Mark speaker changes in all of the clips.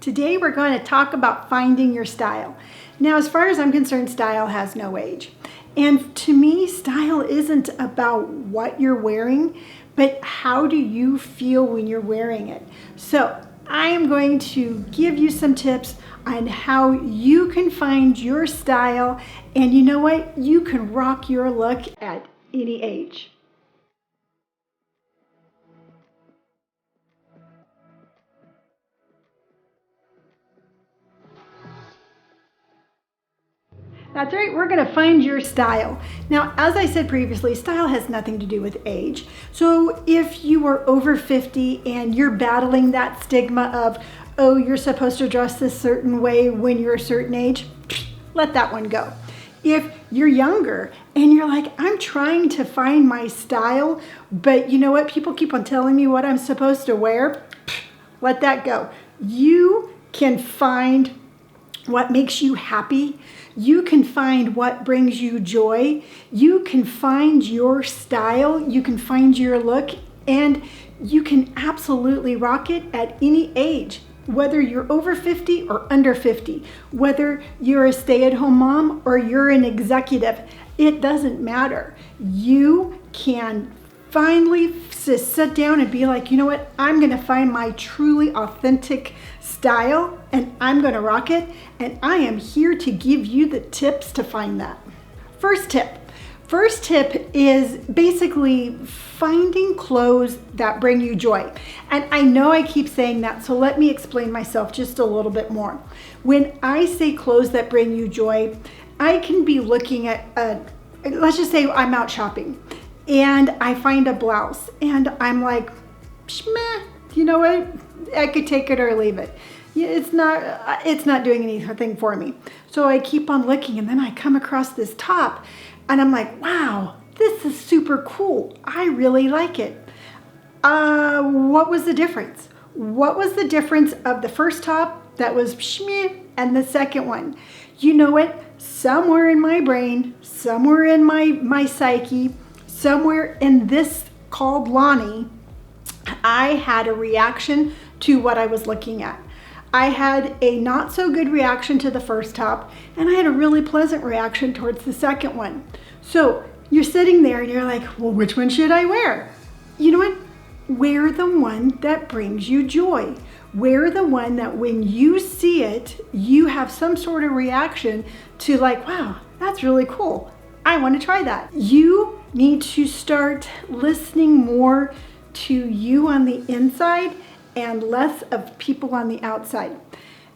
Speaker 1: Today we're going to talk about finding your style. Now, as far as I'm concerned, style has no age. And to me, style isn't about what you're wearing, but how do you feel when you're wearing it? So I am going to give you some tips on how you can find your style, and you know what? You can rock your look at any age. That's right, we're going to find your style. Now, as I said previously, style has nothing to do with age. So if you are over 50 and you're battling that stigma of, oh, you're supposed to dress this certain way when you're a certain age, let that one go. If you're younger and you're like, I'm trying to find my style, but you know what? People keep on telling me what I'm supposed to wear, let that go. You can find what makes you happy. You can find what brings you joy. You can find your style. You can find your look, and you can absolutely rock it at any age, whether you're over 50 or under 50, whether you're a stay-at-home mom or you're an executive. It doesn't matter. You can finally just sit down and be like, you know what? I'm going to find my truly authentic style and I'm going to rock it. And I am here to give you the tips to find that. First tip is basically finding clothes that bring you joy. And I know I keep saying that, so let me explain myself just a little bit more. When I say clothes that bring you joy, I can be looking at, let's just say I'm out shopping and I find a blouse and I'm like, meh, you know what? I could take it or leave it. It's not doing anything for me. So I keep on looking, and then I come across this top and I'm like, wow, this is super cool. I really like it. What was the difference? What was the difference of the first top that was shmeh and the second one? You know what? Somewhere in my brain, somewhere in my psyche, somewhere in this called Lonnie, I had a reaction to what I was looking at. I had a not so good reaction to the first top, and I had a really pleasant reaction towards the second one. So you're sitting there and you're like, well, which one should I wear? You know what? Wear the one that brings you joy. Wear the one that when you see it, you have some sort of reaction to like, wow, that's really cool. I want to try that. You need to start listening more to you on the inside and less of people on the outside.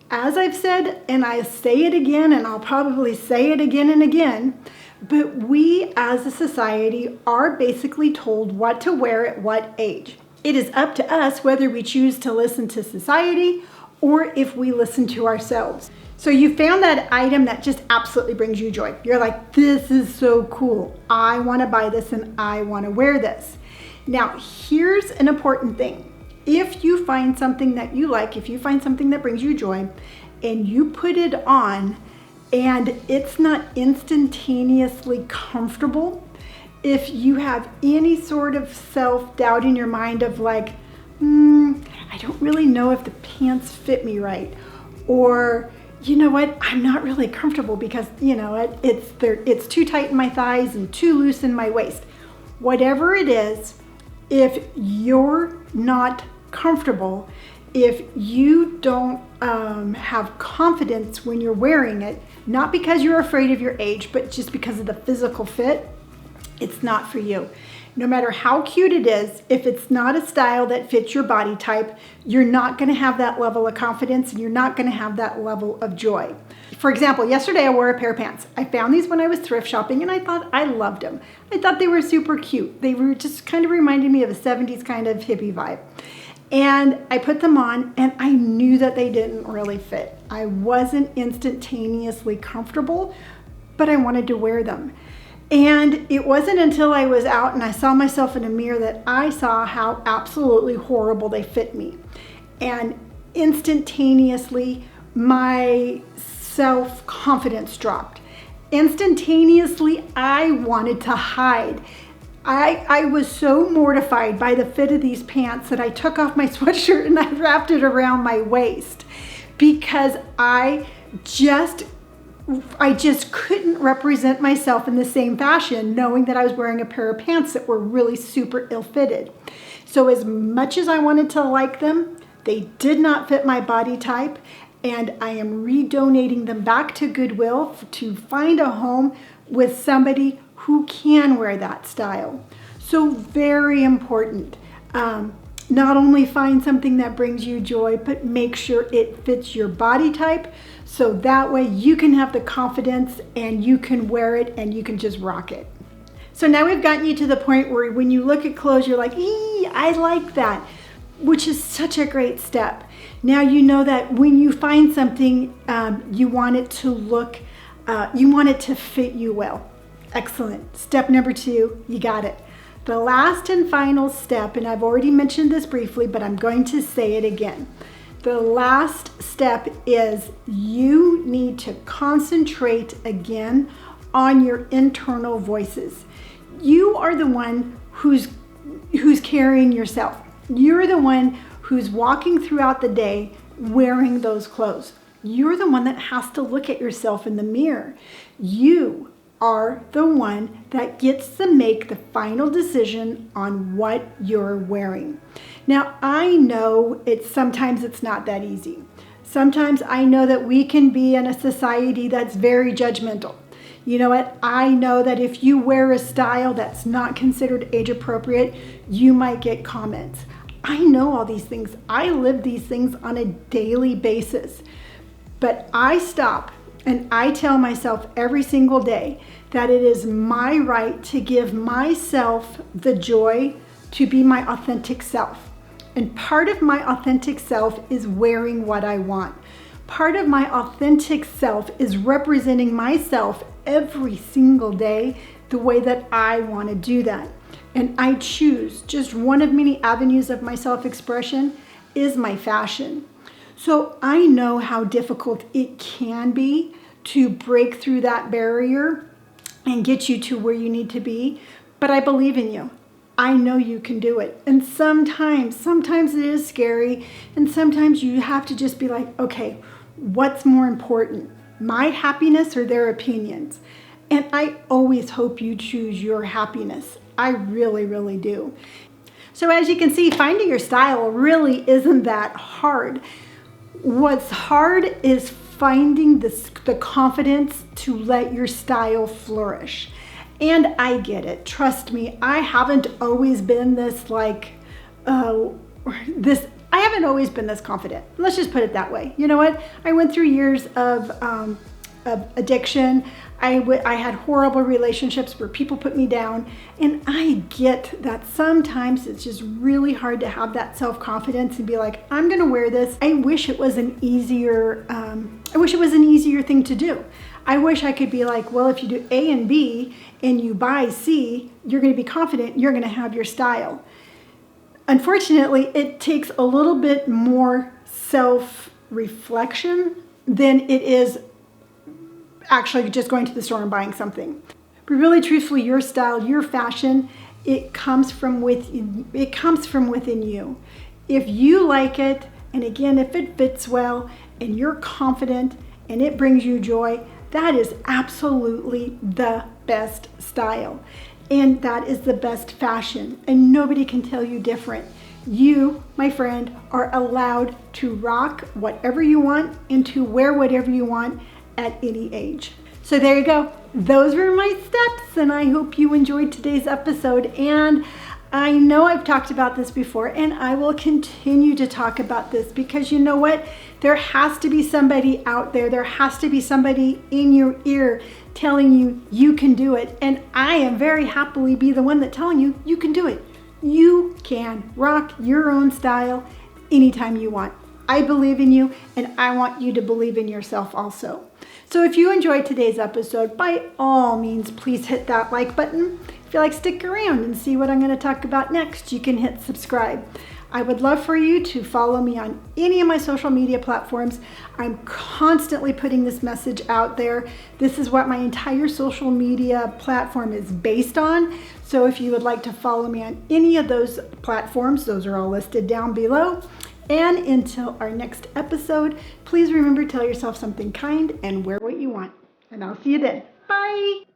Speaker 1: As I've said, and I say it again, and I'll probably say it again and again, but we as a society are basically told what to wear at what age. It is up to us whether we choose to listen to society or if we listen to ourselves. So you found that item that just absolutely brings you joy. You're like, this is so cool. I want to buy this and I want to wear this. Now, here's an important thing. If you find something that you like, if you find something that brings you joy, and you put it on, and it's not instantaneously comfortable, if you have any sort of self-doubt in your mind of like, I don't really know if the pants fit me right, or you know what, I'm not really comfortable because, you know, it's too tight in my thighs and too loose in my waist. Whatever it is, if you're not comfortable, if you don't have confidence when you're wearing it, not because you're afraid of your age, but just because of the physical fit, it's not for you. No matter how cute it is, if it's not a style that fits your body type, you're not going to have that level of confidence and you're not going to have that level of joy. For example, yesterday I wore a pair of pants. I found these when I was thrift shopping and I thought I loved them. I thought they were super cute. They were just kind of reminded me of a 70s kind of hippie vibe. And I put them on and I knew that they didn't really fit. I wasn't instantaneously comfortable, but I wanted to wear them. And it wasn't until I was out and I saw myself in a mirror that I saw how absolutely horrible they fit me. And instantaneously, my self-confidence dropped. Instantaneously, I wanted to hide. I was so mortified by the fit of these pants that I took off my sweatshirt and I wrapped it around my waist because I just couldn't represent myself in the same fashion, knowing that I was wearing a pair of pants that were really super ill-fitted. So as much as I wanted to like them, they did not fit my body type, and I am redonating them back to Goodwill to find a home with somebody who can wear that style. So very important. Not only find something that brings you joy, but make sure it fits your body type, so that way you can have the confidence and you can wear it and you can just rock it. So now we've gotten you to the point where when you look at clothes, you're like, I like that, which is such a great step. Now you know that when you find something, you want it to look, you want it to fit you well. Excellent. Step number 2, you got it. The last and final step, and I've already mentioned this briefly, but I'm going to say it again. The last step is you need to concentrate again on your internal voices. You are the one who's carrying yourself. You're the one who's walking throughout the day wearing those clothes. You're the one that has to look at yourself in the mirror. You are the one that gets to make the final decision on what you're wearing. Now, I know sometimes it's not that easy. Sometimes I know that we can be in a society that's very judgmental. You know what? I know that if you wear a style that's not considered age appropriate, you might get comments. I know all these things. I live these things on a daily basis. But I stop and I tell myself every single day that it is my right to give myself the joy to be my authentic self. And part of my authentic self is wearing what I want. Part of my authentic self is representing myself every single day the way that I want to do that. And I choose just one of many avenues of my self-expression is my fashion. So I know how difficult it can be to break through that barrier and get you to where you need to be, but I believe in you. I know you can do it. And sometimes it is scary, and sometimes you have to just be like, okay, what's more important, my happiness or their opinions? And I always hope you choose your happiness. I really, really do. So as you can see, finding your style really isn't that hard. What's hard is finding the confidence to let your style flourish. And I get it. Trust me, I haven't always been this I haven't always been this confident. Let's just put it that way. You know what? I went through years of addiction. I had horrible relationships where people put me down, and I get that sometimes it's just really hard to have that self-confidence and be like, I'm gonna wear this. I wish it was an easier thing to do. I wish I could be like, well, if you do A and B and you buy C, you're gonna be confident, you're gonna have your style. Unfortunately, it takes a little bit more self-reflection than it is actually just going to the store and buying something. But really, truthfully, your style, your fashion, it comes from within you. If you like it, and again, if it fits well, and you're confident, and it brings you joy, that is absolutely the best style. And that is the best fashion. And nobody can tell you different. You, my friend, are allowed to rock whatever you want and to wear whatever you want at any age. So there you go. Those were my steps, and I hope you enjoyed today's episode. And I know I've talked about this before, and I will continue to talk about this because you know what? There has to be somebody out there. There has to be somebody in your ear telling you you can do it. And I am very happily be the one that telling you you can do it. You can rock your own style anytime you want. I believe in you, and I want you to believe in yourself also. So if you enjoyed today's episode, by all means, please hit that like button. If you like, stick around and see what I'm going to talk about next, you can hit subscribe. I would love for you to follow me on any of my social media platforms. I'm constantly putting this message out there. This is what my entire social media platform is based on. So if you would like to follow me on any of those platforms, those are all listed down below. And until our next episode, please remember to tell yourself something kind and wear what you want. And I'll see you then. Bye.